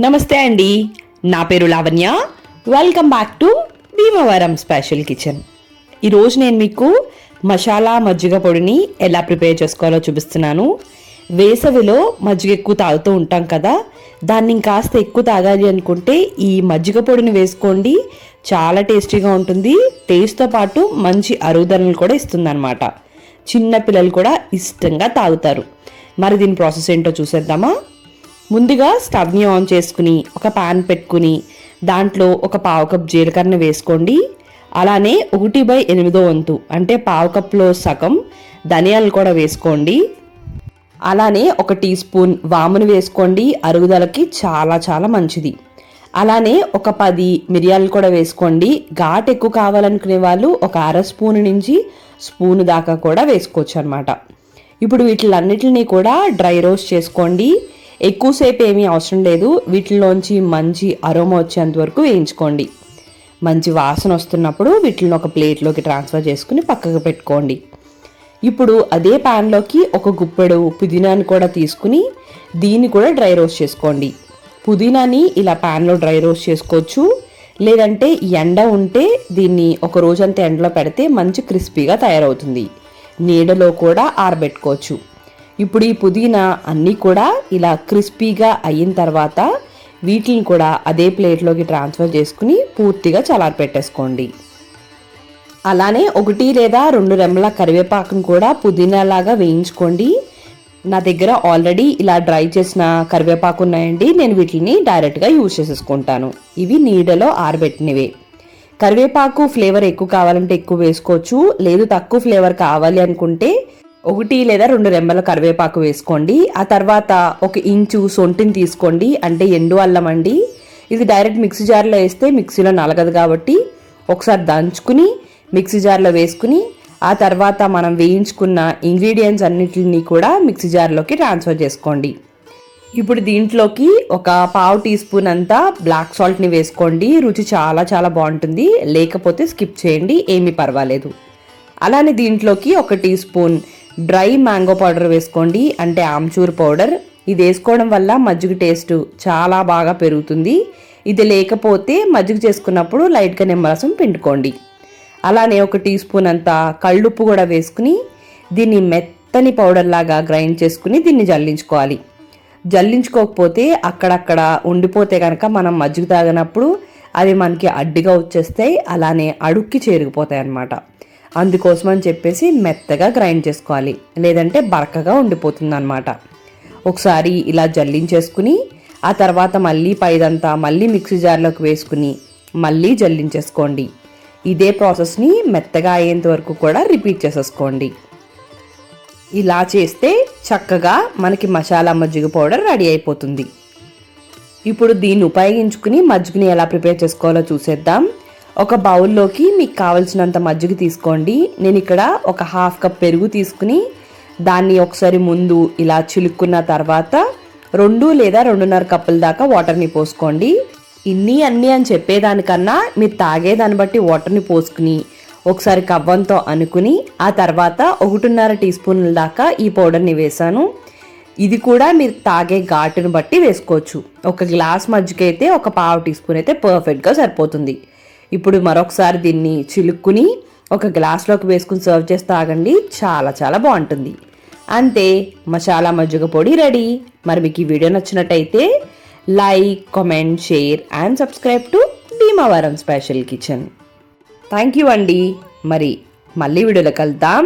నమస్తే అండి, నా పేరు Lavanya. Welcome back to Bhimavaram special kitchen. ఈరోజు నేను మీకు మసాలా మజ్జిగ పొడిని ఎలా ప్రిపేర్ చేసుకోవాలో చూపిస్తున్నాను. వేసవిలో మజ్జిగ ఎక్కువ తాగుతూ ఉంటాం కదా, దాన్ని ఇంకాస్త ఎక్కువ తాగాలి అనుకుంటే ఈ మజ్జిగ పొడిని వేసుకోండి. చాలా టేస్టీగా ఉంటుంది. టేస్ట్తో పాటు మంచి అరుగుదలను కూడా ఇస్తుంది అనమాట. చిన్న పిల్లలు కూడా ఇష్టంగా తాగుతారు. మరి దీని ప్రాసెస్ ఏంటో చూసేద్దామా. ముందుగా స్టవ్ని ఆన్ చేసుకుని ఒక పాన్ పెట్టుకుని దాంట్లో ఒక పావు కప్ జీలకర్ర వేసుకోండి. అలానే 1/8 వంతు అంటే పావు కప్లో సగం ధనియాలు కూడా వేసుకోండి. అలానే 1 టీ స్పూన్ వామును వేసుకోండి, అరుగుదలకి చాలా చాలా మంచిది. అలానే ఒక 10 మిరియాలు కూడా వేసుకోండి. ఘాటు ఎక్కువ కావాలనుకునే వాళ్ళు ఒక అర స్పూన్ నుంచి స్పూన్ దాకా కూడా వేసుకోవచ్చు అనమాట. ఇప్పుడు వీటిలన్నిటిని కూడా డ్రై రోస్ట్ చేసుకోండి. ఎక్కువసేపు ఏమీ అవసరం లేదు. వీటిలోంచి మంచి అరోమా వచ్చేంత వరకు వేయించుకోండి. మంచి వాసన వస్తున్నప్పుడు వీటిని ఒక ప్లేట్లోకి ట్రాన్స్ఫర్ చేసుకుని పక్కకు పెట్టుకోండి. ఇప్పుడు అదే ప్యాన్లోకి ఒక గుప్పెడు పుదీనాని కూడా తీసుకుని దీన్ని కూడా డ్రై రోస్ట్ చేసుకోండి. పుదీనాని ఇలా ప్యాన్లో డ్రై రోస్ట్ చేసుకోవచ్చు, లేదంటే ఎండ ఉంటే దీన్ని ఒక రోజంతా ఎండలో పెడితే మంచి క్రిస్పీగా తయారవుతుంది. నీడలో కూడా ఆరబెట్టుకోవచ్చు. ఇప్పుడు ఈ పుదీనా అన్నీ కూడా ఇలా క్రిస్పీగా అయిన తర్వాత వీటిని కూడా అదే ప్లేట్లోకి ట్రాన్స్ఫర్ చేసుకుని పూర్తిగా చల్లారపెట్టేసుకోండి. అలానే 1 లేదా 2 రెమ్మల కరివేపాకును కూడా పుదీనా లాగా వేయించుకోండి. నా దగ్గర ఆల్రెడీ ఇలా డ్రై చేసిన కరివేపాకు ఉన్నాయండి. నేను వీటిని డైరెక్ట్గా యూజ్ చేసేసుకుంటాను. ఇవి నీడలో ఆరబెట్టినవే. కరివేపాకు ఫ్లేవర్ ఎక్కువ కావాలంటే ఎక్కువ వేసుకోవచ్చు, లేదు తక్కువ ఫ్లేవర్ కావాలి అనుకుంటే 1 లేదా 2 రెమ్మల కరివేపాకు వేసుకోండి. ఆ తర్వాత 1 ఇంచు సొంటిని తీసుకోండి, అంటే ఎండు అల్లం అండి. ఇది డైరెక్ట్ మిక్సీ జార్లో వేస్తే మిక్సీలో నలగదు కాబట్టి ఒకసారి దంచుకుని మిక్సీ జార్లో వేసుకుని ఆ తర్వాత మనం వేయించుకున్న ఇంగ్రీడియంట్స్ అన్నిటిని కూడా మిక్సీ జార్లోకి ట్రాన్స్ఫర్ చేసుకోండి. ఇప్పుడు దీంట్లోకి ఒక పావు టీ స్పూన్ అంతా బ్లాక్ సాల్ట్ని వేసుకోండి. రుచి చాలా చాలా బాగుంటుంది. లేకపోతే స్కిప్ చేయండి, ఏమీ పర్వాలేదు. అలానే దీంట్లోకి 1 teaspoon dry mango powder వేసుకోండి, అంటే ఆమ్చూర్ పౌడర్. ఇది వేసుకోవడం వల్ల మజ్జిగ టేస్ట్ చాలా బాగా పెరుగుతుంది. ఇది లేకపోతే మజ్జిగ చేసుకున్నప్పుడు లైట్గా నిమ్మరసం పిండుకోండి. అలానే 1 టీ స్పూన్ అంతా కళ్ళుప్పు కూడా వేసుకుని దీన్ని మెత్తని పౌడర్ లాగా గ్రైండ్ చేసుకుని దీన్ని జల్లించుకోవాలి. జల్లించుకోకపోతే అక్కడక్కడ ఉండిపోతే కనుక మనం మజ్జిగ తాగినప్పుడు అవి మనకి అడ్డుగా వచ్చేస్తాయి, అలానే అడుక్కి చేరిగిపోతాయి అన్నమాట. అందుకోసం అని చెప్పేసి మెత్తగా గ్రైండ్ చేసుకోవాలి, లేదంటే బరకగా ఉండిపోతుంది అన్నమాట. ఒకసారి ఇలా జల్లించేసుకుని ఆ తర్వాత మళ్ళీ పైదంతా మళ్ళీ మిక్సీ జార్లోకి వేసుకుని మళ్ళీ జల్లించేసుకోండి. ఇదే ప్రాసెస్ని మెత్తగా అయ్యేంత వరకు కూడా రిపీట్ చేసేసుకోండి. ఇలా చేస్తే చక్కగా మనకి మసాలా మజ్జిగ పౌడర్ రెడీ అయిపోతుంది. ఇప్పుడు దీన్ని ఉపయోగించుకుని మజ్జిగని ఎలా ప్రిపేర్ చేసుకోవాలో చూసేద్దాం. ఒక బౌల్లోకి మీకు కావలసినంత మజ్జిగ తీసుకోండి. నేను ఇక్కడ ఒక 1/2 కప్ పెరుగు తీసుకుని దాన్ని ఒకసారి ముందు ఇలా చిలుక్కున్న తర్వాత 2 లేదా 2.5 కప్పుల దాకా వాటర్ని పోసుకోండి. అన్నీ అని చెప్పేదానికన్నా మీరు తాగేదాన్ని బట్టి వాటర్ని పోసుకుని ఒకసారి కవ్వంతో అనుకుని ఆ తర్వాత 1.5 టీ స్పూన్ల దాకా ఈ పౌడర్ని వేసాను. ఇది కూడా మీరు తాగే ఘాటును బట్టి వేసుకోవచ్చు. ఒక గ్లాస్ మజ్జిగ అయితే ఒక పావు టీ స్పూన్ అయితే పర్ఫెక్ట్గా సరిపోతుంది. ఇప్పుడు మరొకసారి దీన్ని చిలుక్కుని ఒక గ్లాస్లోకి వేసుకుని సర్వ్ చేసి తాగండి, చాలా చాలా బాగుంటుంది. అంతే, మసాలా మజ్జిగ పొడి రెడీ. మరి మీకు ఈ వీడియో నచ్చినట్టయితే like, comment, share and subscribe to Bhimavaram special kitchen. Thank you అండి. మరి మళ్ళీ వీడియోలో కలుద్దాం.